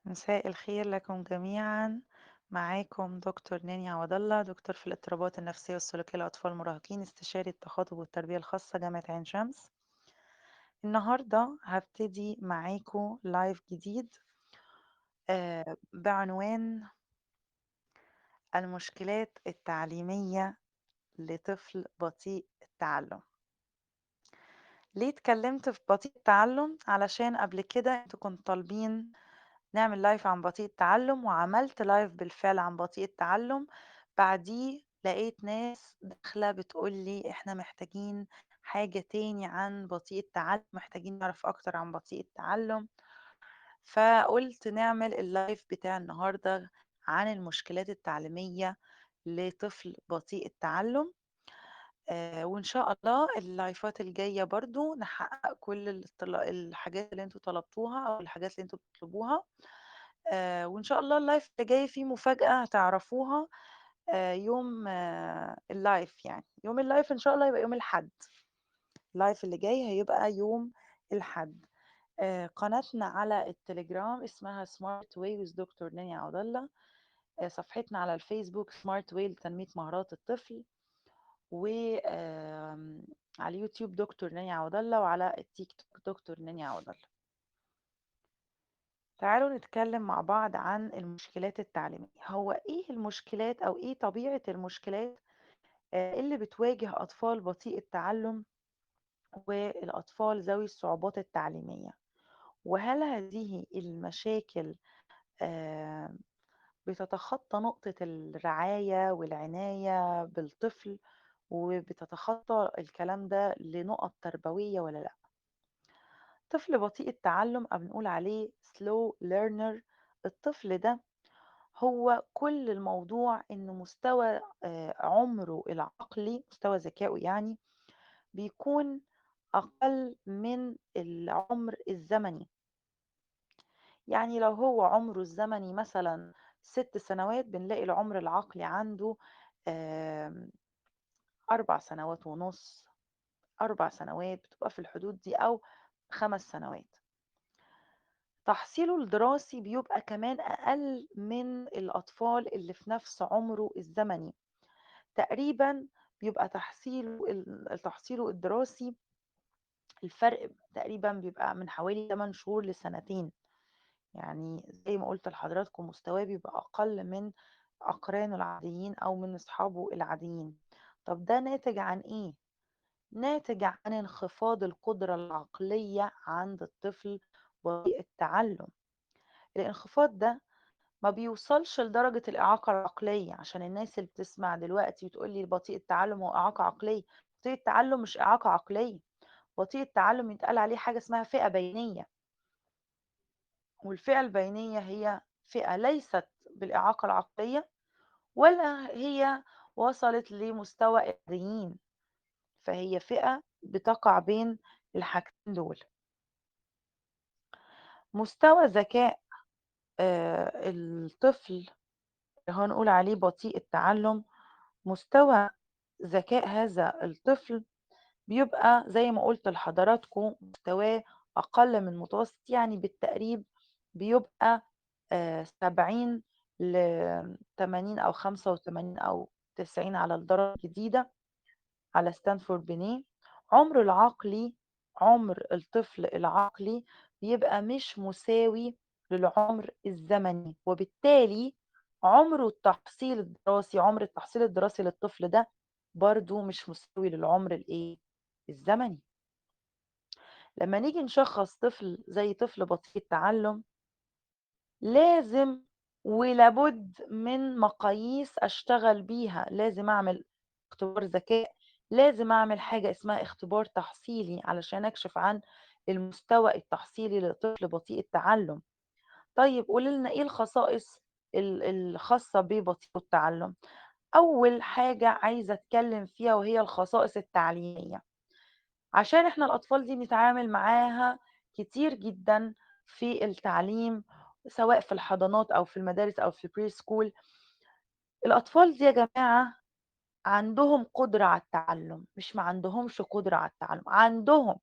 مساء الخير لكم جميعا. معاكم دكتور ناني عوض الله، دكتور في الاضطرابات النفسية والسلوكية للأطفال المراهقين، استشاري التخاطب والتربية الخاصة جامعة عين شمس. النهاردة هبتدي معاكم لايف جديد بعنوان المشكلات التعليمية لطفل بطيء التعلم. ليه اتكلمت في بطيء التعلم؟ علشان قبل كده انتوا كنتوا طالبين نعمل لايف عن بطيء التعلم، وعملت لايف بالفعل عن بطيء التعلم. بعديه لقيت ناس داخلة بتقولي احنا محتاجين حاجة تاني عن بطيء التعلم، محتاجين نعرف اكتر عن بطيء التعلم. فقلت نعمل اللايف بتاع النهاردة عن المشكلات التعليمية لطفل بطيء التعلم. وإن شاء الله اللايفات الجاية برضو نحقق كل الحاجات اللي انتوا طلبتوها أو الحاجات اللي انتوا بتطلبوها. وإن شاء الله اللايف اللي جاي فيه مفاجأة هتعرفوها يوم اللايف، يعني يوم اللايف إن شاء الله يبقى يوم الحد. اللايف اللي جاي هيبقى يوم الحد. قناتنا على التليجرام اسمها سمارت واي ويز دكتور ناني عوض الله. صفحتنا على الفيسبوك سمارت واي لتنمية مهارات الطفل، وعلى اليوتيوب دكتور ناني عوض الله، وعلى التيك توك دكتور ناني عوض الله. تعالوا نتكلم مع بعض عن المشكلات التعليمية. هو ايه المشكلات او ايه طبيعة المشكلات اللي بتواجه اطفال بطيء التعلم والاطفال ذوي الصعوبات التعليمية؟ وهل هذه المشاكل آه، بتتخطى نقطة الرعاية والعناية بالطفل، وبتتخطى الكلام ده لنقط تربوية ولا لا؟ طفل بطيء التعلم أو بنقول عليه slow learner. الطفل ده هو كل الموضوع إن مستوى عمره العقلي، مستوى ذكائه يعني، بيكون أقل من العمر الزمني. يعني لو هو عمره الزمني مثلا 6 سنوات، بنلاقي العمر العقلي عنده آم، 4 سنوات ونص. 4 سنوات بتبقى في الحدود دي، أو 5 سنوات. تحصيله الدراسي بيبقى كمان أقل من الأطفال اللي في نفس عمره الزمني تقريبا. بيبقى تحصيله الدراسي، الفرق تقريبا بيبقى من حوالي 8 شهور لسنتين. يعني زي ما قلت لحضراتكم مستواه بيبقى أقل من أقرانه العاديين أو من أصحابه العاديين. طب ده ناتج عن إيه؟ ناتج عن انخفاض القدرة العقلية عند الطفل بطيء التعلم. الانخفاض ده ما بيوصلش لدرجة الإعاقة العقلية، عشان الناس اللي بتسمع دلوقتي وتقول لي بطيء التعلم هو إعاقة عقلية. بطيء التعلم مش إعاقة عقلية. بطيء التعلم يتقال عليه حاجة اسمها فئة بينية، والفئة البينية هي فئة ليست بالإعاقة العقلية، ولا هي وصلت لمستوى العاديين. فهي فئة بتقع بين الحاجتين دول. مستوى ذكاء الطفل اللي هو نقول عليه بطيء التعلم، مستوى ذكاء هذا الطفل بيبقى زي ما قلت لحضراتكم مستواه أقل من متوسط، يعني بالتقريب بيبقى 70 ل 80 أو 85 أو 90 على الدرجة الجديدة على ستانفورد بنيه. عمر العقلي، عمر الطفل العقلي بيبقى مش مساوي للعمر الزمني، وبالتالي عمر التحصيل الدراسي للطفل ده برضو مش مساوي للعمر الزمني. لما نيجي نشخص طفل زي طفل بطيء التعلم، لازم ولابد من مقاييس أشتغل بيها. لازم أعمل اختبار ذكاء، لازم أعمل حاجة اسمها اختبار تحصيلي علشان أكشف عن المستوى التحصيلي لطفل بطيء التعلم. طيب قولي لنا إيه الخصائص الخاصة ببطيء التعلم؟ أول حاجة عايزة أتكلم فيها وهي الخصائص التعليمية، عشان إحنا الأطفال دي بنتعامل معاها كتير جدا في التعليم، سواء في الحضانات أو في المدارس أو في البري سكول. الأطفال دي يا جماعة عندهم قدرة على التعلم، مش ما عندهمش قدرة على التعلم، عندهم.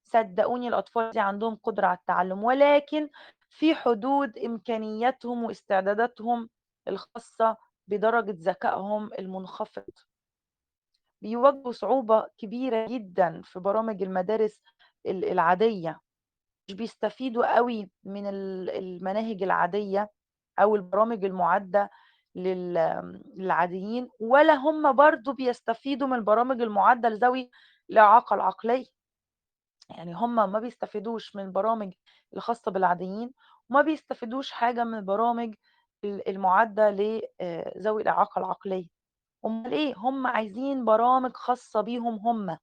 صدقوني الأطفال دي عندهم قدرة على التعلم، ولكن في حدود إمكانياتهم واستعداداتهم الخاصة بدرجة ذكائهم المنخفض. بيواجهوا صعوبة كبيرة جدًا في برامج المدارس العادية، مش بيستفيدوا أوي من المناهج العادية أو البرامج المُعدة للعاديين، ولا هم برضه بيستفيدوا من البرامج المُعدة لذوي الإعاقة العقلية. يعني هم ما بيستفيدوش من البرامج الخاصة بالعاديين، وما بيستفيدوش حاجة من البرامج المُعدة ذوي الإعاقة العقلية. أُمّال إيه؟ هم عايزين برامج خاصة بيهم هم،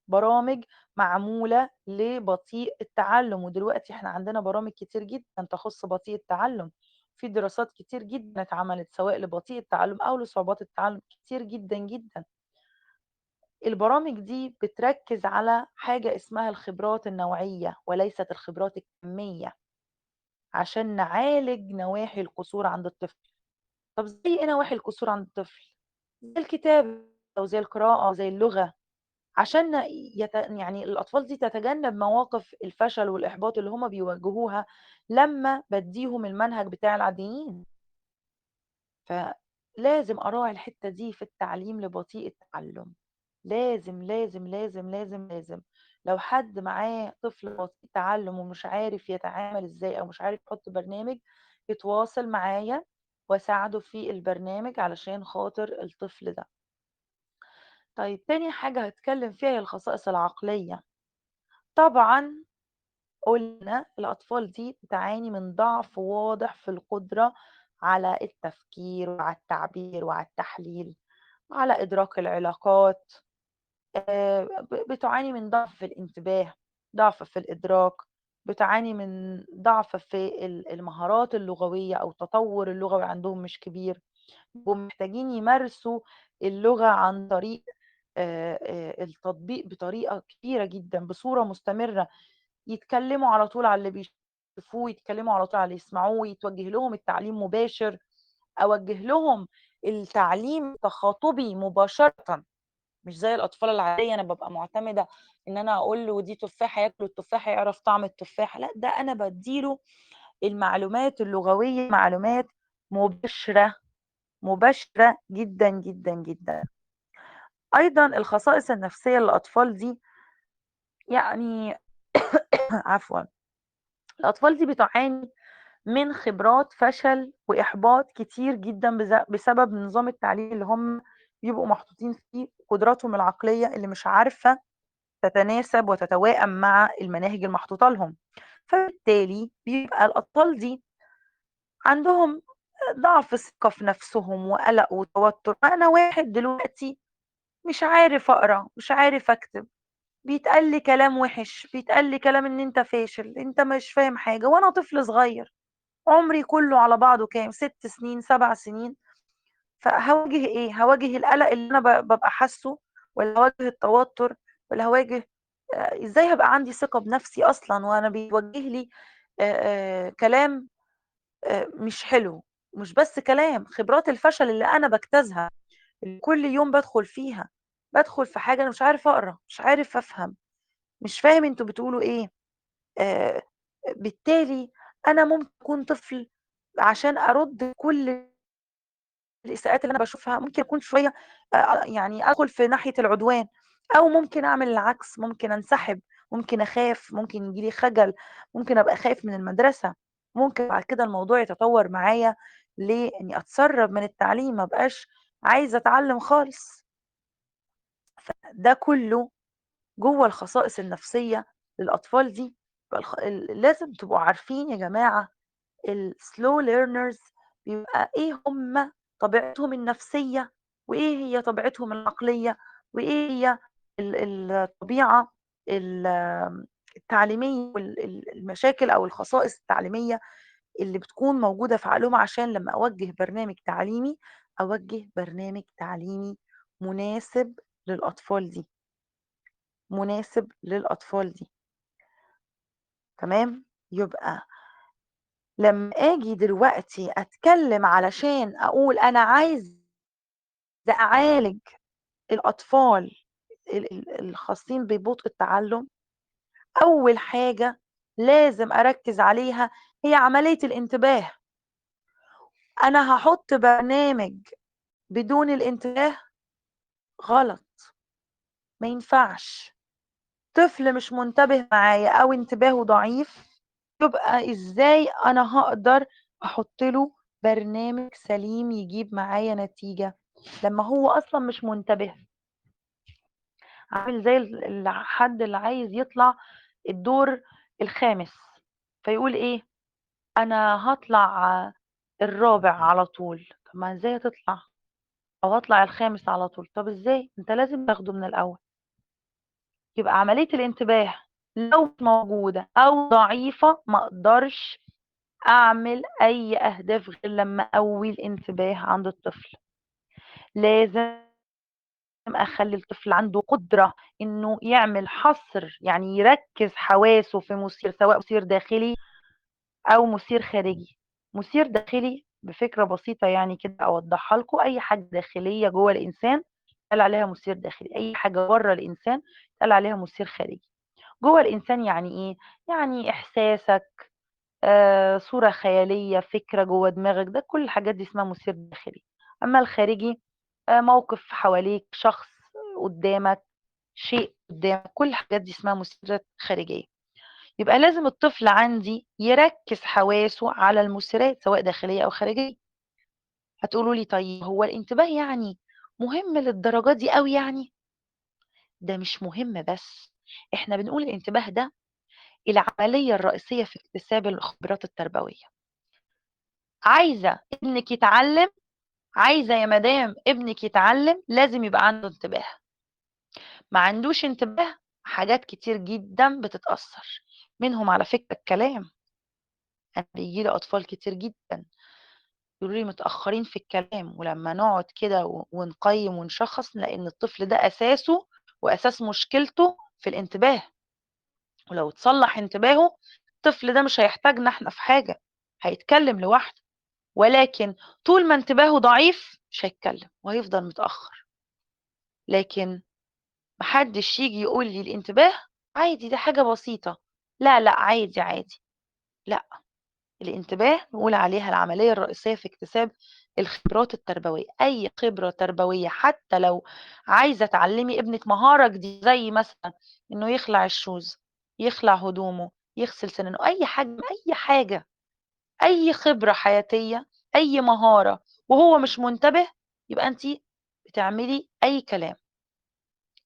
برامج معمولة لبطيء التعلُّم، ودلوقتي إحنا عندنا برامج كتير جدًا تخُص بطيء التعلُّم، في دراسات كتير جدًا اتعملت سواء لبطيء التعلُّم أو لصعوبات التعلُّم كتير جدًا، جدًا. البرامج دي بتركّز على حاجة اسمها الخبرات النوعية وليست الخبرات الكمية، عشان نعالج نواحي القصور عند الطفل. طَب زي إيه نواحي القصور عند الطفل؟ زي الكتابة وزي القراءة وزي اللغة، عشان يعني الأطفال دي تتجنب مواقف الفشل والإحباط اللي هُم بيواجهوها لمّا بادّيهم المنهج بتاع العاديين. فلازم أراعي الحتّة دي في التعليم لبطيء التعلُّم، لازم، لازم، لازم، لازم، لازم. لو حد معاه طفل بطيء تعلُّم ومش عارف يتعامل إزاي أو مش عارف يحُط برنامج، يتواصل معايا وأساعده في البرنامج علشان خاطر الطفل ده. طيب تاني حاجة هاتكلّم فيها هي الخصائص العقلية. طبعًا قُلنا الأطفال دي بتعاني من ضعف واضح في القدرة على التفكير وعلى التعبير وعلى التحليل وعلى إدراك العلاقات. بتعاني من ضعف في الانتباه، ضعف في الإدراك، بتعاني من ضعف في المهارات اللغوية أو التطوّر اللغوي عندهم مش كبير، بيبقوا محتاجين يمارسوا اللغة عن طريق التطبيق بطريقة كبيرة جدًا، بصورة مستمرة. يتكلموا على طول على اللي بيشوفوه، يتكلموا على طول على اللي يسمعوه، يتوجه لهم التعليم مباشر، أوجه لهم التعليم تخاطبي مباشرةً، مش زي الأطفال العادية أنا بابقى معتمدة إن أنا أقول له دي تفاحة ياكل التفاحة يعرف طعم التفاحة، لأ ده أنا بادّي له المعلومات اللغوية معلومات مباشرة، مباشرة جدًا، جدًا، جدًا. أيضًا الخصائص النفسية للأطفال دي يعني عفوًا، الأطفال دي بتعاني من خبرات فشل وإحباط كتير جدًا بسبب نظام التعليم اللي هم بيبقوا محطوطين فيه، قدراتهم العقلية اللي مش عارفة تتناسب وتتوائم مع المناهج المحطوطة لهم، فبالتالي بيبقى الأطفال دي عندهم ضعف ثقة في نفسهم وقلق وتوتر. أنا واحد دلوقتي مش عارف أقرا، مش عارف أكتب، بيتقال لي كلام وِحِش، بيتقال لي كلام إن أنت فاشل، أنت مش فاهم حاجة، وأنا طفل صغير. عمري كله على بعضه كام 6 سنين 7 سنين، فهاواجه إيه؟ هاواجه القلق اللي أنا بابقى حاسّه والّا هاواجه التوتر والّا هاواجه إزاي هابقى عندي ثقة بنفسي أصلًا وأنا بيتوجه لي كلام مش حلو، مش بس كلام، خبرات الفشل اللي أنا باجتازها، اللي كل يوم بادخل فيها، بادخل في حاجة أنا مش عارف أقرا، مش عارف أفهم، مش فاهم أنتم بتقولوا إيه. آآ بالتالي أنا ممكن أكون طفل عشان أرُد كل الإساءات اللي أنا باشوفها ممكن أكون شوية يعني أدخل في ناحية العدوان، أو ممكن أعمل العكس، ممكن أنسحب، ممكن أخاف، ممكن ييجي لي خجل، ممكن أبقى خايف من المدرسة، ممكن بعد كده الموضوع يتطور معايا لإني أتسرب من التعليم، ما أبقاش عايزة أتعلم خالص. ده كله جوّه الخصائص النفسية للأطفال دي. لازم تبقوا عارفين يا جماعة الslow learners بيبقى إيه هم طبيعتهم النفسية، وإيه هي طبيعتهم العقلية، وإيه هي الطبيعة ال التعليمية المشاكل أو الخصائص التعليمية اللي بتكون موجودة في عقلهم عشان لمّا أوجّه برنامج تعليمي، أوجّه برنامج تعليمي مناسب للأطفال دي، مناسب للأطفال دي، تمام؟ يبقى لمّا آجي دلوقتي أتكلّم علشان أقول أنا عايزة أعالج الأطفال الخاصين ببطء التعلُّم، أول حاجة لازم أركّز عليها هي عملية الانتباه. أنا هاحُط برنامج بدون الانتباه غلط، ما ينفعش. طفل مش منتبه معايا أو انتباهه ضعيف، يبقى إزاي أنا هاقدر أحُط له برنامج سليم يجيب معايا نتيجة، لمّا هو أصلًا مش منتبه. عامل زي الحد اللي عايز يطلع الدور الخامس، فيقول إيه، أنا هاطلع الرابع على طول. طب ما إزاي هتطلع؟ أو هاطلع الخامس على طول، طب إزاي؟ أنت لازم تاخده من الأول. يبقى عملية الانتباه لو مش موجودة أو ضعيفة ما أقدرش أعمل أي أهداف غير لمّا أقوي الانتباه عند الطفل. لازم أخلّي الطفل عنده قدرة إنه يعمل حصر، يعني يركّز حواسه في مثير، سواء مثير داخلي أو مثير خارجي. مثير داخلي بفكرة بسيطة يعني كده أوضّحها لكم، أي حاجة داخلية جوّه الإنسان يتقال عليها مثير داخلي، أي حاجة برّه الإنسان يتقال عليها مثير خارجي. جوّه الإنسان يعني إيه؟ يعني إحساسك، صورة خيالية، فكرة جوّه دماغك، ده كل الحاجات دي اسمها مثير داخلي. أمّا الخارجي موقف حواليك، شخص قدّامك، شيء قدّامك، كل الحاجات دي اسمها مثيرات خارجية. يبقى لازم الطفل عندي يركّز حواسه على المثيرات سواء داخلية أو خارجية. هتقولوا لي طيب هو الانتباه يعني مهم للدرجة دي أوي يعني؟ ده مش مهم بس، إحنا بنقول الانتباه ده العملية الرئيسية في اكتساب الخبرات التربوية. عايزة ابنِك يتعلّم، عايزة يا مدام ابنِك يتعلّم لازم يبقى عنده انتباه. ما عندوش انتباه حاجات كتير جدًا بتتأثّر، منهم على فكرة الكلام. أنا بييجي لي أطفال كتير جدًا يقولوا لي متأخّرين في الكلام، ولمّا نقعد كده ونقيّم ونشخّص نلاقي إن الطفل ده أساسه وأساس مشكلته في الانتباه. ولو اتصلّح انتباهه الطفل ده مش هيحتاجنا إحنا في حاجة، هيتكلّم لوحده. ولكن طول ما انتباهه ضعيف مش هيتكلّم وهيفضل متأخّر. لكن ما حدّش ييجي يقول لي الانتباه عادي دي حاجة بسيطة، لا، لأ، عادي، عادي. لأ، الانتباه نقول عليها العملية الرئيسية في اكتساب الخبرات التربوية. أي خبرة تربوية حتى لو عايزة تعلّمي ابنِك مهارة جديدة زي مثلًا إنه يخلع الشوز، يخلع هدومه، يغسل سنانه، أي حاجة، أي حاجة، أي خبرة حياتية، أي مهارة وهو مش منتبه، يبقى أنتِ بتعملي أي كلام.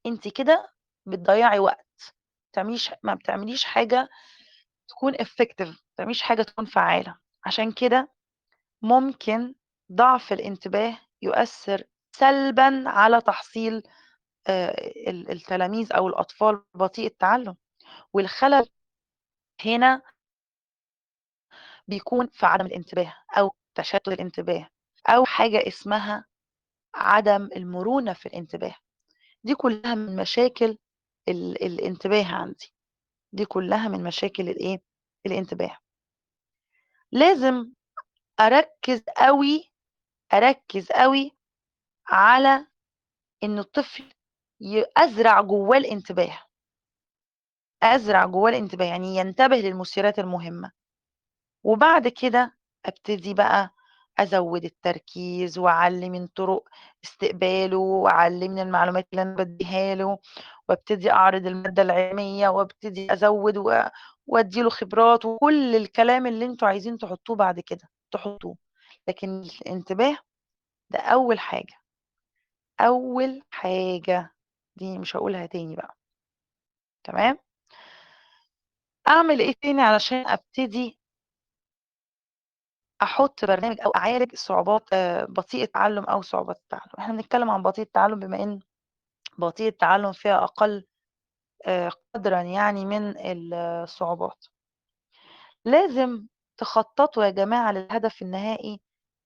أنتِ كده بتضيّعي وقت، ما بتعمليش حاجة تكون effective، ما بتعمليش حاجة تكون فعّالة. عشان كده ممكن ضعف الانتباه يؤثّر سلبًا على تحصيل التلاميذ أو الأطفال بطيء التعلُّم. والخلل هنا بيكون في عدم الانتباه أو تشتُّت الانتباه أو حاجة اسمها عدم المرونة في الانتباه. دي كلّها من مشاكل الانتباه عندي، دي كلّها من مشاكل الإيه، الانتباه. لازم أركّز أوي، أركّز أوي على إن الطفل أزرع جوّاه الانتباه، أزرع جوّاه الانتباه، يعني ينتبه للمثيرات المهمة. وبعد كده أبتدي بقى أزوّد التركيز وأعلّي من طُرق استقباله وأعلّيه من المعلومات اللي أنا بادّيها له، وأبتدي أعرض المادة العلمية وأبتدي أزوّد وأدّي له خبرات وكل الكلام اللي أنتم عايزين تحطّوه بعد كده تحطّوه. لكن الانتباه ده أول حاجة، أول حاجة، دي مش هاقولها تاني بقى. تمام؟ أعمل إيه تاني علشان أبتدي أحُط برنامج أو أعالج صعوبات بطيء التعلُّم أو صعوبات التعلُّم. إحنا بنتكلّم عن بطيء التعلُّم بما إن بطيء التعلُّم فئة أقل قدرًا يعني من الصعوبات. لازم تخطّطوا يا جماعة للهدف النهائي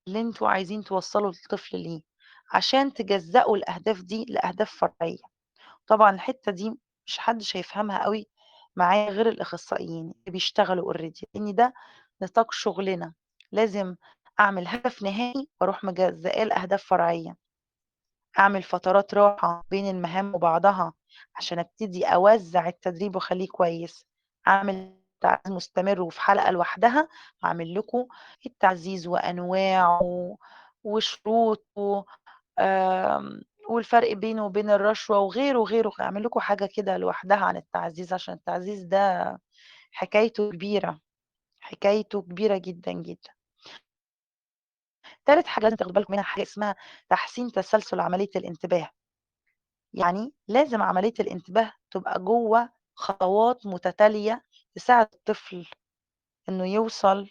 اللي أنتم عايزين توصّلوا الطفل ليه، عشان تجزّأوا الأهداف دي لأهداف فرعية. طبعًا الحتّة دي مش حدّش هيفهمها أوي معايا غير الأخصائيين اللي بيشتغلوا already، لإن ده نطاق شغلنا. لازم أعمل هدف نهائي وأروح مجزّئاه لأهداف فرعية، أعمل فترات راحة بين المهام وبعضها عشان أبتدي أوزّع التدريب وأخلّيه كويس، أعمل تعزيز مستمر وفي حلقة لوحدها هاعمل لكم التعزيز وأنواعه وشروطه، والفرق بينه وبين الرشوة وغيره، وغيره، هاعمل لكم حاجة كده لوحدها عن التعزيز، عشان التعزيز ده حكايته كبيرة، حكايته كبيرة جدًا، جدًا. تالت حاجة لازم تاخدوا بالكم منها حاجة اسمها تحسين تسلسل عملية الانتباه، يعني لازم عملية الانتباه تبقى جوّه خطوات متتالية تساعد الطفل إنه يوصل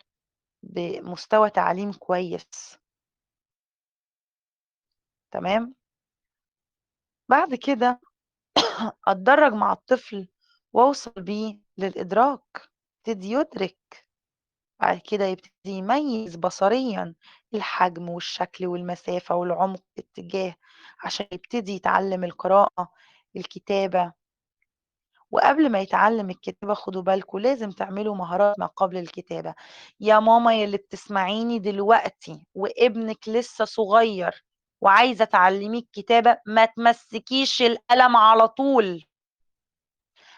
بمستوى تعليم كويس، تمام؟ بعد كده أتدرّج مع الطفل وأوصل بيه للإدراك، يبتدي يُدرك، بعد كده يبتدي يميّز بصريًا الحجم والشكل والمسافة والعمق والاتجاه، عشان يبتدي يتعلّم القراءة، الكتابة. وقبل ما يتعلّم الكتابة خدوا بالكم لازم تعملوا مهارات ما قبل الكتابة. يا ماما يا اللي بتسمعيني دلوقتي وابنِك لسه صغير وعايزة تعلّميه الكتابة، ما تمسّكيش القلم على طول،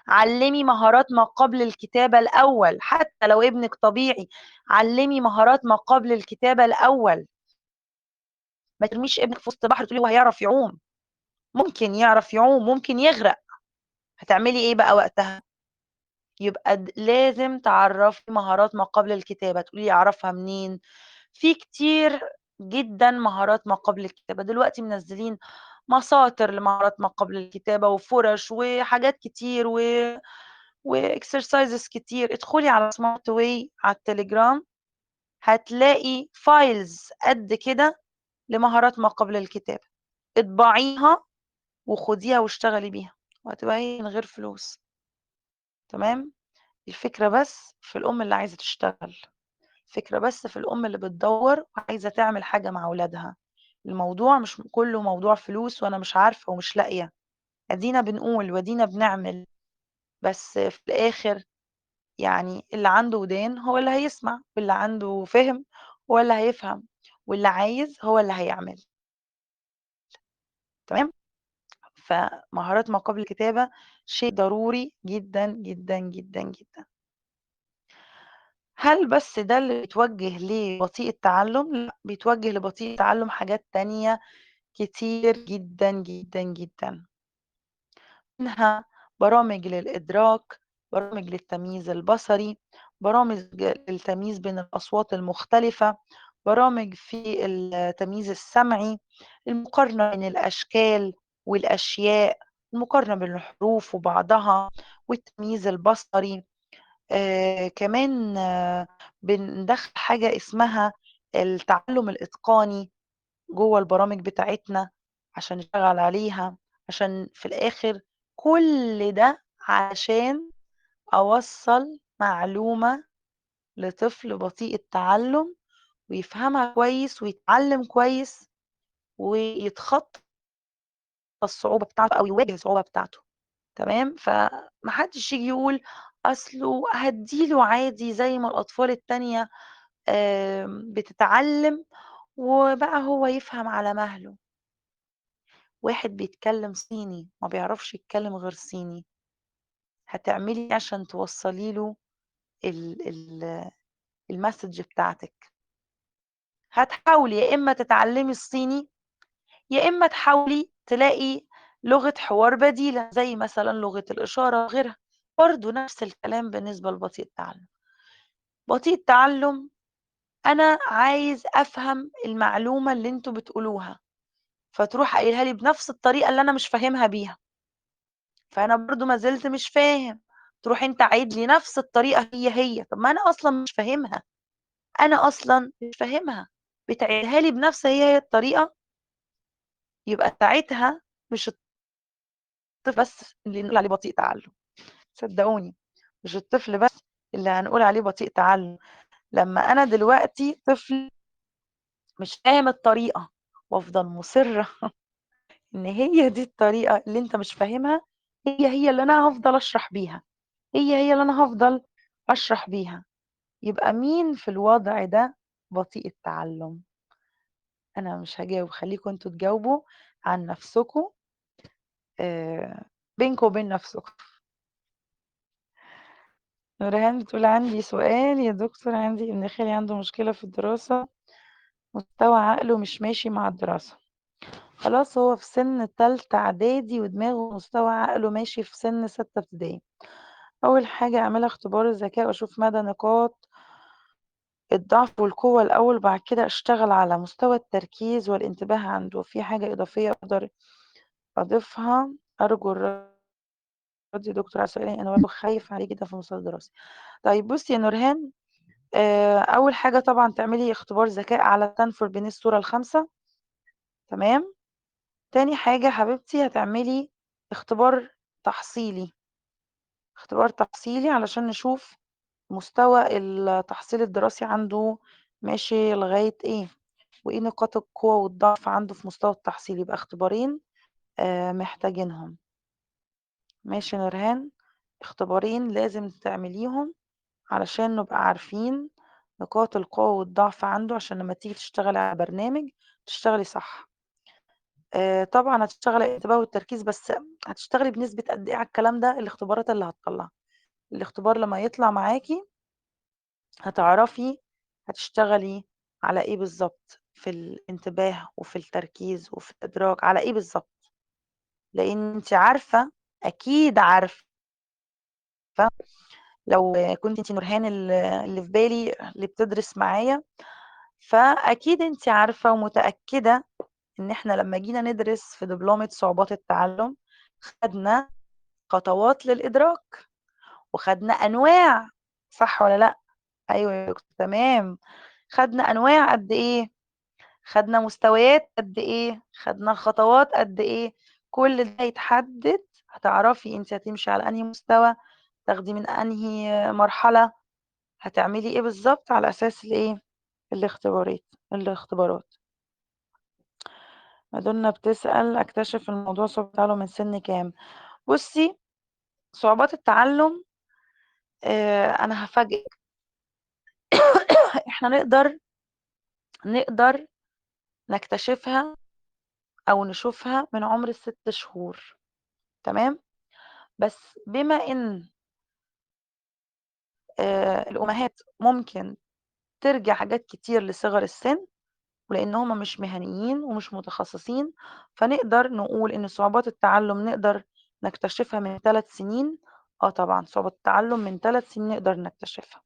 علّمي مهارات ما قبل الكتابة الأول، حتى لو ابنِك طبيعي، علّمي مهارات ما قبل الكتابة الأول، ما ترميش ابنِك في وسط البحر تقولي هو هيعرف يعوم، ممكن يعرف يعوم، ممكن يغرق، هتعملي إيه بقى وقتها؟ يبقى لازم تعرّفي مهارات ما قبل الكتابة، تقولي لي أعرفها منين؟ في كتير جدًا مهارات ما قبل الكتابة، دلوقتي منزّلين مساطر لمهارات ما قبل الكتابة وفُرَش وحاجات كتير وexercises كتير، ادخلي على smart way على التليجرام هتلاقي files قد كده لمهارات ما قبل الكتابة، اطبعيها وخديها واشتغلي بيها، وهتبقى هي من غير فلوس، تمام؟ الفكرة بس في الأم اللي عايزة تشتغل، الفكرة بس في الأم اللي بتدوّر وعايزة تعمل حاجة مع ولادها، الموضوع مش كلّه موضوع فلوس وأنا مش عارفة ومش لاقية، أدينا بنقول وأدينا بنعمل، بس في الآخر يعني اللي عنده ودان هو اللي هيسمع، واللي عنده فِهْم هو اللي هيفهم، واللي عايز هو اللي هيعمل، تمام؟ فمهارات ما قبل الكتابة شيء ضروري جدًا، جدًا، جدًا، جدًا. هل بس ده اللي بيتوجه لبطيء التعلُّم؟ لأ، بيتوجه لبطيء التعلُّم حاجات تانية كتير جدًا، جدًا، جدًا، منها برامج للإدراك، برامج للتمييز البصري، برامج للتمييز بين الأصوات المختلفة، برامج في التمييز السمعي، المقارنة بين الأشكال والأشياء، المقارنة بين الحروف وبعضها، والتمييز البصري. كمان بندخّل حاجة اسمها التعلُّم الإتقاني جوّه البرامج بتاعتنا عشان نشتغل عليها، عشان في الآخر كل ده عشان أوصّل معلومة لطفل بطيء التعلُّم ويفهمها كويس ويتعلّم كويس ويتخطّى الصعوبة بتاعته أو يواجه الصعوبة بتاعته. تمام، فما حدش ييجي يقول أصله هادّي له عادي زي ما الأطفال التانية بتتعلّم وبقى هو يفهم على مهله، واحد بيتكلّم صيني ما بيعرفش يتكلّم غير صيني، هتعملي إيه عشان توصّلي له ال ال الmessage بتاعتِك؟ هتحاولي يا إمّا تتعلّمي الصيني، يا إمّا تحاولي تلاقي لغة حوار بديلة، زي مثلًا لغة الإشارة وغيرها، برضه نفس الكلام بالنسبة لبطيء التعلُّم. بطيء التعلُّم أنا عايز أفهم المعلومة اللي أنتم بتقولوها، فتروح قايلها لي بنفس الطريقة اللي أنا مش فاهمها بيها، فأنا برضه ما زلت مش فاهم، تروح أنت عايد لي نفس الطريقة هي، طب ما أنا أصلًا مش فاهمها، أنا أصلًا مش فاهمها، بتعيدها لي بنفس هي الطريقة، يبقى ساعتها مش الطفل بس اللي نقول عليه بطيء تعلُّم، صدقوني مش الطفل بس اللي هنقول عليه بطيء تعلُّم، لمّا أنا دلوقتي طفل مش فاهم الطريقة وأفضل مُصِرّة إن هي دي الطريقة اللي أنت مش فاهمها، هي اللي أنا هافضل أشرح بيها، هي اللي أنا هافضل أشرح بيها، يبقى مين في الوضع ده بطيء التعلُّم؟ أنا مش هاجاوب، خلّيكم أنتم تجاوبوا عن نَفْسكم بينكم وبين نَفْسكم. نورهان بتقول عندي سؤال يا دكتور، عندي ابن خالي عنده مشكلة في الدراسة، مستوى عقله مش ماشي مع الدراسة. خلاص هو في سن تالتة إعدادي ودماغه مستوى عقله ماشي في سن 6 ابتدائي. أول حاجة أعملها اختبار الذكاء وأشوف مدى نقاط الضعف والقوة الأول، وبعد كده أشتغل على مستوى التركيز والانتباه عنده. في حاجة إضافية أقدر أضيفها؟ أرجو الرد يا دكتور على سؤالي، أنا برضه خايف عليه جدًا في المستوى الدراسي. طيب بُصّي يا نورهان، أول حاجة طبعًا تعملي اختبار ذكاء على ستانفورد بين الصورة ال5. تمام. تاني حاجة حبيبتي هتعملي اختبار تحصيلي، اختبار تحصيلي علشان نشوف مستوى التحصيل الدراسي عنده ماشي لغاية إيه، وإيه نقاط القوة والضعف عنده في مستوى التحصيل. يبقى اختبارين محتاجينهم. ماشي يا نورهان، اختبارين لازم تعمليهم علشان نبقى عارفين نقاط القوة والضعف عنده، عشان لما تيجي تشتغلي على برنامج تشتغلي صح. طبعًا هتشتغلي على الانتباه والتركيز، بس هتشتغلي بنسبة قد إيه على الكلام ده؟ الاختبارات اللي هتطلّع. الاختبار لمّا يطلع معاكِ هتعرفي هتشتغلي على إيه بالضبط، في الانتباه وفي التركيز وفي الإدراك، على إيه بالضبط، لإن أنتِ عارفة، أكيد عارفة، لو كنتِ أنتِ نورهان اللي في بالي اللي بتدرس معايا، فأكيد أنتِ عارفة ومتأكدة إن إحنا لمّا جينا ندرس في دبلومة صعوبات التعلُّم، خدنا خطوات للإدراك، وخدنا أنواع، صح والّا لأ؟ أيوه يا دكتور، تمام. خدنا أنواع قد إيه؟ خدنا مستويات قد إيه؟ خدنا خطوات قد إيه؟ كل ده هيتحدد، هتعرفي أنتِ هتمشي على أنهي مستوى، تاخدي من أنهي مرحلة، هتعملي إيه بالضبط على أساس الإيه، الاختبارات. مادونا بتسأل أكتشف الموضوع صعوبة التعلم من سن كام؟ بُصّي، صعوبات التعلم أنا هافاجئِك. إحنا نقدر نكتشفها أو نشوفها من عُمر ال6 شهور. تمام. بس بما إن الأمهات ممكن ترجع حاجات كتير لصغر السن، ولإن هُم مش مهنيين ومش متخصصين، فنقدر نقول إن صعوبات التعلُّم نقدر نكتشفها من 3 سنين. آه طبعًا، صعوبات التعلُّم من 3 سنين نقدر نكتشفها.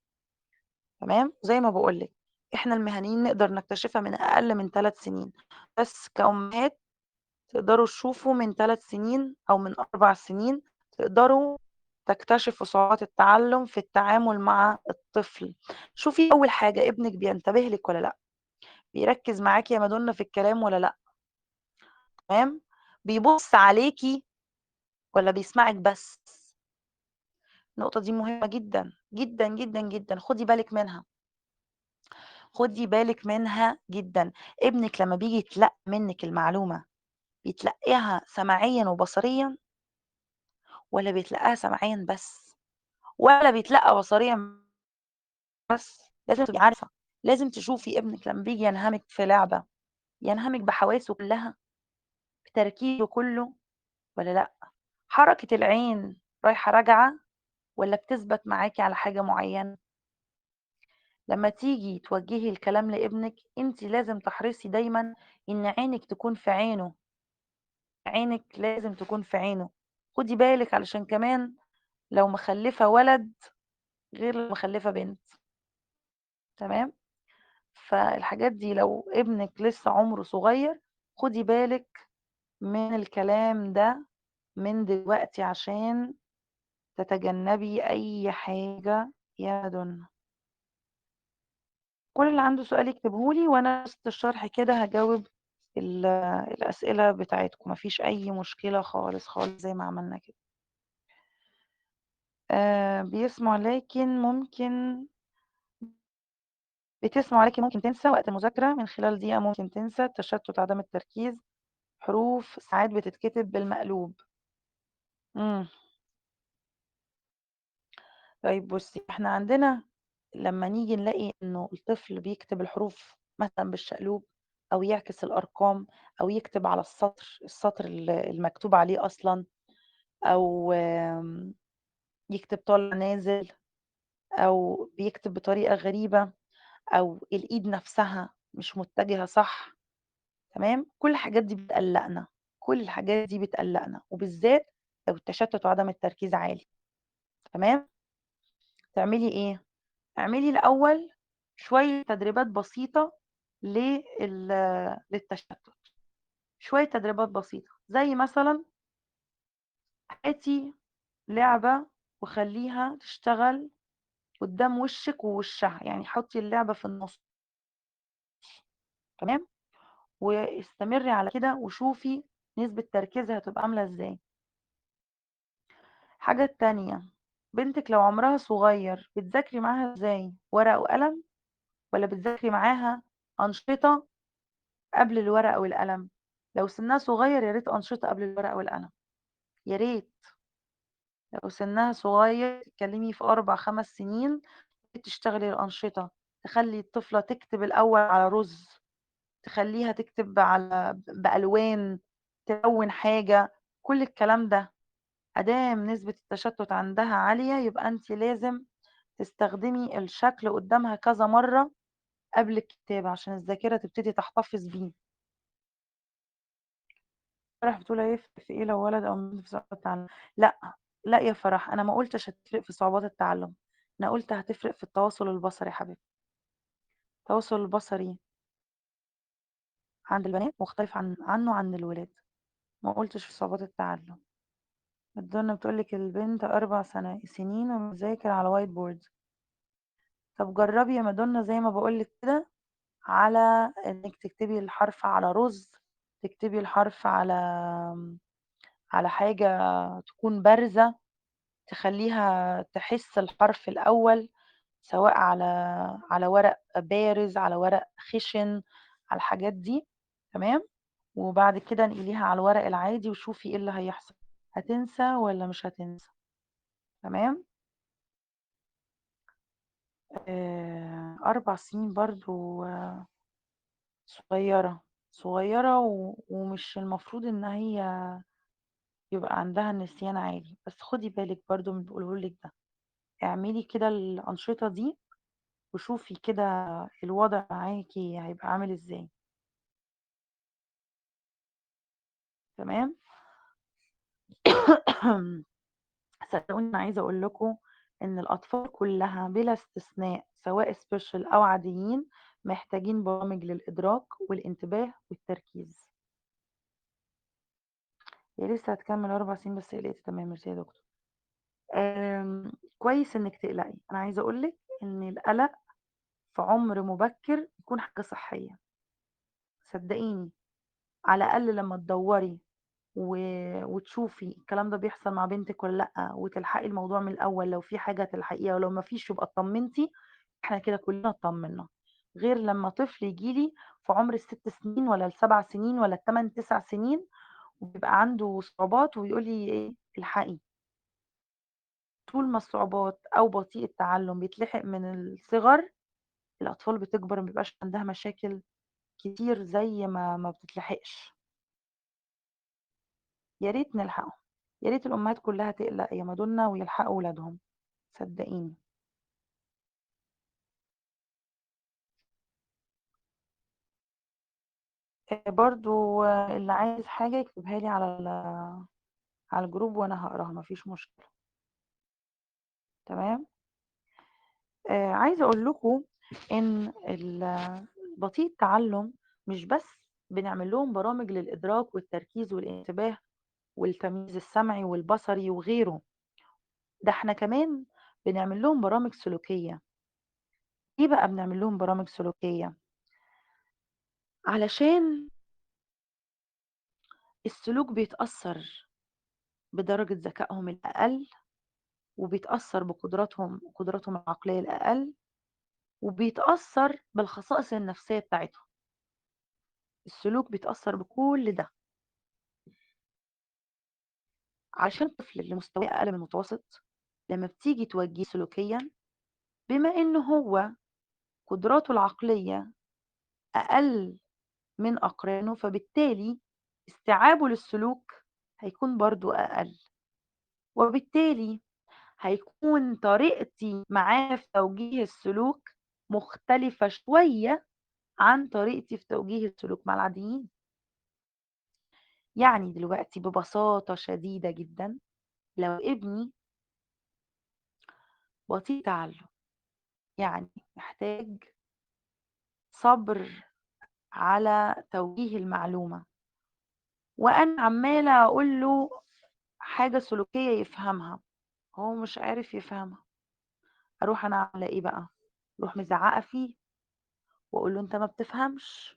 تمام. زي ما باقول لِك، إحنا المهنيين نقدر نكتشفها من أقل من 3 سنين، بس كأمهات تقدروا تشوفوا من 3 سنين أو من 4 سنين، تقدروا تكتشفوا صعوبات التعلُّم في التعامل مع الطفل. شوفي أول حاجة ابنِك بينتبه لِك والّا لأ، بيركّز معاكِ يا مادونا في الكلام والّا لأ، تمام، بيبُص عليكِ والّا بيسمعِك بس. النقطة دي مهمة جدًا، جدًا، جدًا، جدًا، خُدي بالِك منها، خُدي بالِك منها جدًا. ابنِك لمّا بييجي يتلقّى منِّك المعلومة، بيتلقّاها سمعيًا وبصريًا والّا بيتلقّاها سمعيًا بس، والّا بيتلقّى بصريًا بس؟ لازم تبقي عارفة، لازم تشوفي ابنِك لمّا بييجي ينهمِك في لعبة، ينهمِك بحواسه كلّها، بتركيزه كلّه والّا لأ؟ حركة العين رايحة راجعة والّا بتثبت معاكِ على حاجة معيّنة؟ لمّا تيجي توجّهي الكلام لابنِك، أنتِ لازم تحرصي دايمًا إن عينِك تكون في عينه، عينِك لازم تكون في عينه. خُدي بالِك علشان كمان لو مخلّفة ولد غير لو مخلّفة بنت. تمام. فالحاجات دي لو ابنِك لسه عمره صغير، خُدي بالِك من الكلام ده من دلوقتي عشان تتجنبي أي حاجة يا دُنيا. كل اللي عنده سؤال يكتبه لي وأنا وسط الشرح كده هاجاوب الأسئلة بتاعتكم، ما فيش أي مشكلة خالص، خالص زي ما عملنا كده. بيسمع لكن ممكن بتسمع لكن ممكن تنسى وقت المذاكرة، من خلال دقيقة ممكن تنسى، التشتت، عدم التركيز، حروف ساعات بتتكتب بالمقلوب. إمم. طيب بُصّي، إحنا عندنا لمّا نيجي نلاقي إنه الطفل بيكتب الحروف مثلًا بالشقلوب أو يعكس الأرقام أو يكتب على السطر المكتوب عليه أصلًا، أو يكتب طالع نازل، أو بيكتب بطريقة غريبة أو الإيد نفسها مش متجهة صح، تمام، كل الحاجات دي بتقلّقنا، كل الحاجات دي بتقلّقنا، وبالذات لو التشتت وعدم التركيز عالي، تمام، تعملي إيه، اعملي الأول شوية تدريبات بسيطة لل للتشتت، شوية تدريبات بسيطة، زي مثلًا هاتي لعبة وخلّيها تشتغل قدّام وشِّك ووشّها، يعني حُطّي اللعبة في النُص، تمام، واستمري على كده وشوفي نسبة تركيزها هتبقى عاملة إزاي. الحاجة التانية، بنتِك لو عمرها صغير بتذاكري معاها إزاي، ورقة وقلم والّا بتذاكري معاها أنشطة قبل الورقة والقلم؟ لو سنها صغير يا ريت أنشطة قبل الورقة والقلم، يا ريت. لو سنها صغير تتكلمي في 4، 5 سنين تشتغلي الأنشطة، تخلّي الطفلة تكتب الأول على رُز، تخلّيها تكتب بألوان، تلوِّن حاجة، كل الكلام ده. أدام نسبة التشتُّت عندها عالية يبقى أنتِ لازم تستخدمي الشكل قدّامها كذا مرّة قبل الكتابة عشان الذاكرة تبتدي تحتفظ بيه. فرح بتقول هيفرق في إيه لو ولد أو بنت في صعوبة التعلُّم؟ لأ، لأ يا فرح، أنا ما قُلتش هتفرق في صعوبات التعلُّم، أنا قُلت هتفرق في التواصل البصري يا حبيبتي. التواصل البصري عند البنات مختلف عنّه عند الولاد، ما قُلتش في صعوبات التعلُّم. الدنيا بتقول لِك البنت 4 سنين وبتذاكر على white board. طَب جرّبي يا مادونا زي ما باقول لِك كده على إنِّك تكتبي الحرف على رُز، تكتبي الحرف على حاجة تكون بارزة، تخلّيها تحِس الحرف الأول، سواء على ورق بارز، على ورق خِشِن، على الحاجات دي، تمام، وبعد كده انقليها على الورق العادي وشوفي إيه اللي هيحصل، هتنسى والّا مش هتنسى، تمام. 4 سنين برضه صغيّرة، صغيّرة ومش المفروض إن هي يبقى عندها النسيان عالي، بس خُدي بالِك برضه من اللي باقوله لِك ده، اعملي كده الأنشطة دي وشوفي كده الوضع معاكِ هيبقى عامل إزاي، تمام؟ صدقوني أنا عايزة أقول لكم إن الأطفال كلّها بلا استثناء سواء special أو عاديين محتاجين برامج للإدراك والانتباه والتركيز. هي لسه هتكمّل 4 سنين بس قلقتِ، تمام ميرسي يا دكتور. كويس إنِّك تقلقي، أنا عايزة أقول لِك إن القلق في عُمر مبكِّر يكون حاجة صحية، صدقيني، على الأقل لمّا تدوّري و وتشوفي الكلام ده بيحصل مع بنتِك والّا لأ، وتلحقي الموضوع من الأول لو في حاجة تلحقيها ولو ما فيش يبقى اتطمنتِ، إحنا كده كلنا اتطمنا، غير لمّا طفل ييجي لي في عُمر ال6 سنين والّا ال7 سنين والّا ال8، 9 سنين وبيبقى عنده صعوبات ويقول لي إيه الحقي، طول ما الصعوبات أو بطيء التعلُّم بيتلحق من الصِغَر، الأطفال بتكبر ما بيبقاش عندها مشاكل كتير زي ما بتتلحقش، يا ريت نلحقهم، يا ريت الأمهات كلّها تقلق يا مادونا ويلحقوا ولادهم، صدقيني. برضه اللي عايز حاجة يكتبها لي على الجروب وأنا هاقراها ما فيش مشكلة، تمام؟ عايزة أقول لكم إن بطيء التعلُّم مش بس بنعمل لهم برامج للإدراك والتركيز والانتباه والتمييز السمعي والبصري وغيره، ده إحنا كمان بنعمل لهم برامج سلوكية. ليه بقى بنعمل لهم برامج سلوكية؟ علشان السلوك بيتأثّر بدرجة ذكائهم الأقل، وبيتأثّر قدراتهم العقلية الأقل، وبيتأثّر بالخصائص النفسية بتاعتهم، السلوك بيتأثّر بكل ده، علشان الطفل اللي مستواه أقل من المتوسط لمّا بتيجي توجّهيه سلوكيًا، بما إن هو قدراته العقلية أقل من أقرانه، فبالتالي استيعابه للسلوك هيكون برضه أقل، وبالتالي هيكون طريقتي معاه في توجيه السلوك مختلفة شوية عن طريقتي في توجيه السلوك مع العاديين. يعني دلوقتي ببساطة شديدة جدًا، لو ابني بطيء تعلُّم، يعني محتاج صبر على توجيه المعلومة، وأنا عمّالة أقول له حاجة سلوكية يفهمها، هو مش عارف يفهمها، أروح أنا عاملة إيه بقى، أروح مزعّقة فيه وأقول له: "أنت ما بتفهمش."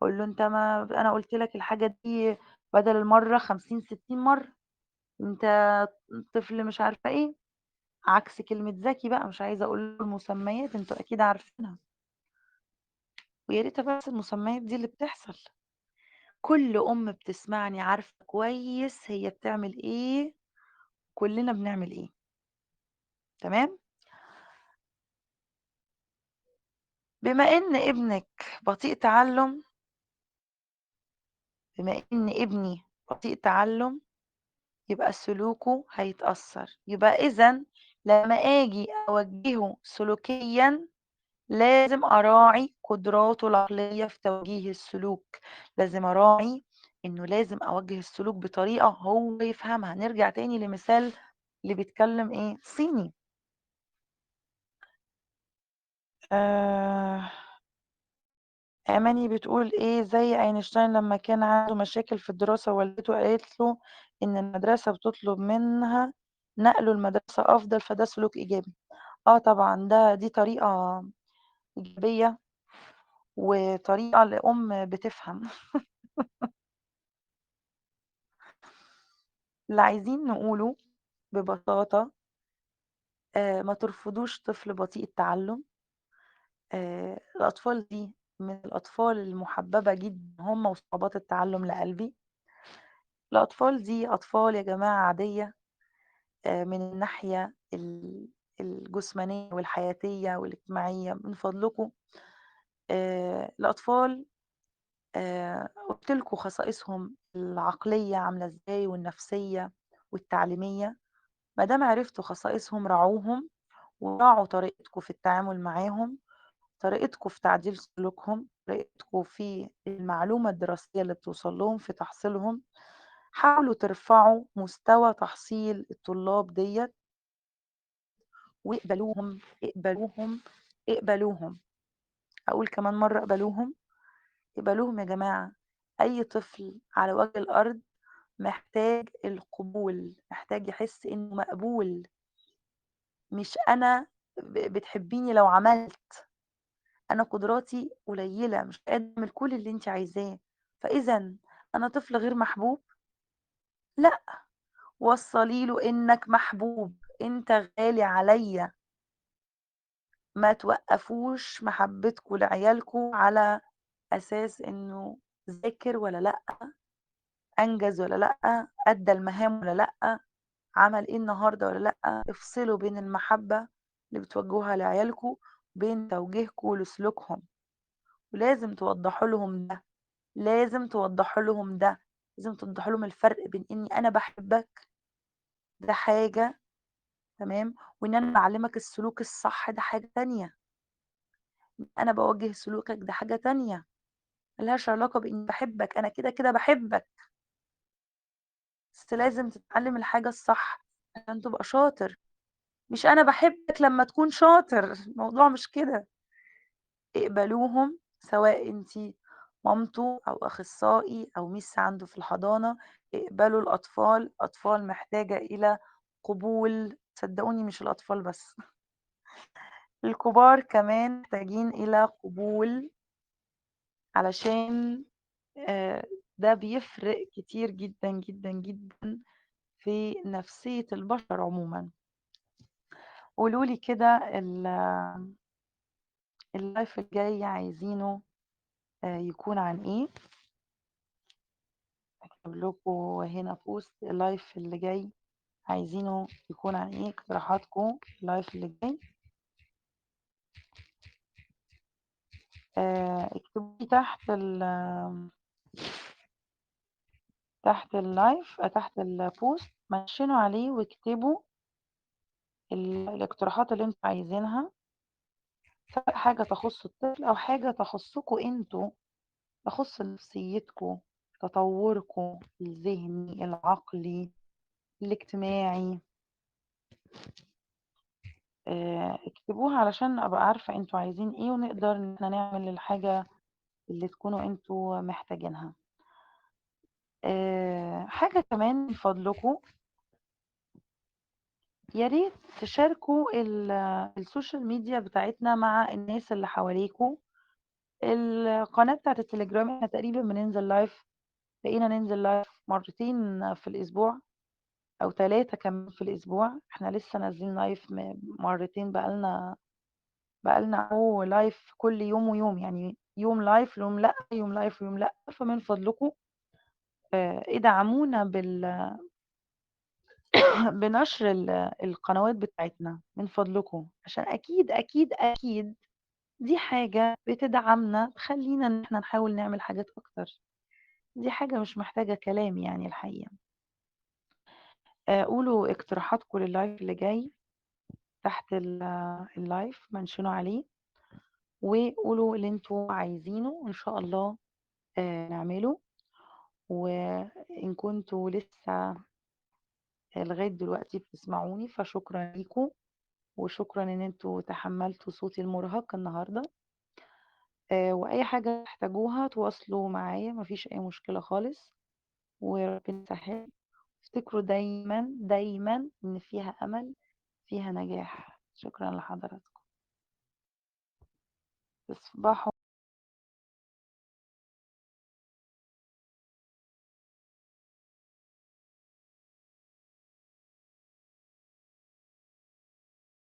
أقول له: "أنت ما أنا قُلت لك الحاجة دي بدل المَرّة 50، 60 مرّة، أنت طفل مش عارفة إيه." عكس كلمة ذكي بقى، مش عايزة أقول له المسميات أنتم أكيد عارفينها، ويا ريتها بس المسميات دي اللي بتحصل. كل أم بتسمعني عارفة كويس هي بتعمل إيه، كلنا بنعمل إيه، تمام؟ بما إن ابنِك بطيء تعلُّم بما إن ابني بطيء تعلُّم، يبقى سلوكه هيتأثّر، يبقى إذًا لمّا آجي أوجّهه سلوكيًا لازم أراعي قدراته العقلية في توجيه السلوك، لازم أراعي إنه لازم أوجّه السلوك بطريقة هو يفهمها، نرجع تاني لمثال اللي بيتكلم إيه، صيني. آآ أماني بتقول إيه، زي أينشتاين لمّا كان عنده مشاكل في الدراسة والدته قالت له إن المدرسة بتطلب منها نقله لمدرسة أفضل، فده سلوك إيجابي. آه طبعًا، دي طريقة إيجابية وطريقة لأم بتفهم. اللي عايزين نقوله ببساطة ما ترفضوش طفل بطيء التعلُّم، الأطفال دي من الأطفال المُحبّبة جدًا هم وصعوبات التعلُّم لقلبي. الأطفال دي أطفال يا جماعة عادية من الناحية الجسمانية والحياتية والاجتماعية، من فضلكم الأطفال قُلت لكم خصائصهم العقلية عاملة إزاي والنفسية والتعليمية، ما دام عرفتوا خصائصهم راعوهم وراعوا طريقتكم في التعامل معاهم، طريقتكم في تعديل سلوكهم، طريقتكم في المعلومة الدراسية اللي بتوصل لهم في تحصيلهم، حاولوا ترفعوا مستوى تحصيل الطلاب ديّة واقبلوهم، اقبلوهم، اقبلوهم. هاقول كمان مرّة اقبلوهم، اقبلوهم يا جماعة. أي طفل على وجه الأرض محتاج القبول، محتاج يحس إنه مقبول، مش أنا بتحبيني لو عملت. أنا قدراتي قليلة، مش قادرة أعمل كل اللي أنتِ عايزاه، فإذًا أنا طفل غير محبوب؟ لأ، وصّلي له إنك محبوب، أنت غالي عليَّ، ما توقّفوش محبتكم لعيالكم على أساس إنه ذاكر والّا لأ، أنجز والّا لأ، أدّى المهام والّا لأ، عمل إيه النهارده والّا لأ، افصلوا بين المحبة اللي بتوجّهوها لعيالكم وبين توجيهكم لسلوكهم، ولازم توضّحوا لهم ده. لازم توضّحوا لهم ده، لازم توضّحوا لهم الفرق بين إني أنا باحبك ده حاجة تمام، وإن أنا باعلّمك السلوك الصح ده حاجة تانية، أنا باوجّه سلوكك ده حاجة تانية، ما لهاش علاقة بإني باحبك، أنا كده، كده باحبك، بس لازم تتعلّم الحاجة الصح عشان تبقى شاطر، مش أنا باحبك لمّا تكون شاطر، الموضوع مش كده. اقبلوهم سواء أنتِ مامته أو أخصائي أو ميس عنده في الحضانة، اقبلوا الأطفال، أطفال محتاجة إلى قبول، صدقوني مش الأطفال بس، الكبار كمان محتاجين إلى قبول علشان ده بيفرق كتير جدًا، جدًا، جدًا في نفسية البشر عمومًا. قولوا لي كده الlife الجاي عايزينه يكون عن إيه؟ هاكتب لكم هنا post الlife اللي جاي عايزينه يكون عن إيه، اقتراحاتكم الlife اللي جاي. اكتبوا لي تحت الlife تحت الpost منشنوا عليه واكتبوا الاقتراحات اللي أنتم عايزينها، سواء حاجة تخُص الطفل أو حاجة تخُصكم أنتم، تخُص نفسيتكم، تطوُّركم الذهني، العقلي، الاجتماعي. اكتبوها علشان أبقى عارفة أنتم عايزين إيه، ونقدر إن إحنا نعمل الحاجة اللي تكونوا أنتم محتاجينها. حاجة كمان من فضلكم، يا ريت تشاركوا السوشيال ميديا بتاعتنا مع الناس اللي حواليكم. القناة بتاعة التليجرام إحنا تقريبًا بننزل لايف، بقينا ننزل لايف مرتين في الأسبوع أو 3 كمان في الأسبوع. إحنا لسه نازلين لايف مرتين، بقى لنا أهو لايف كل يوم ويوم، يعني يوم لايف يوم لأ، يوم لايف ويوم لأ. فمن فضلكم ادعمونا بنشر القنوات بتاعتنا من فضلكم، عشان أكيد، أكيد، أكيد دي حاجة بتدعمنا، تخلّينا إن إحنا نحاول نعمل حاجات أكتر. دي حاجة مش محتاجة كلام يعني الحقيقة. قولوا اقتراحاتكم للlive اللي جاي تحت الlive، منشنوا عليه، وقولوا اللي أنتم عايزينه وإن شاء الله نعمله. وإن كنتم لسه لغاية دلوقتي بتسمعوني فشكرًا ليكم، وشكرًا إن أنتم تحمّلتوا صوتي المُرهق النهارده. وأي حاجة تحتاجوها تواصلوا معايا، ما فيش أي مشكلة خالص، وربنا يسهّل. افتكروا دايمًا، دايمًا إن فيها أمل، فيها نجاح. شكرًا لحضراتكم. تصبحوا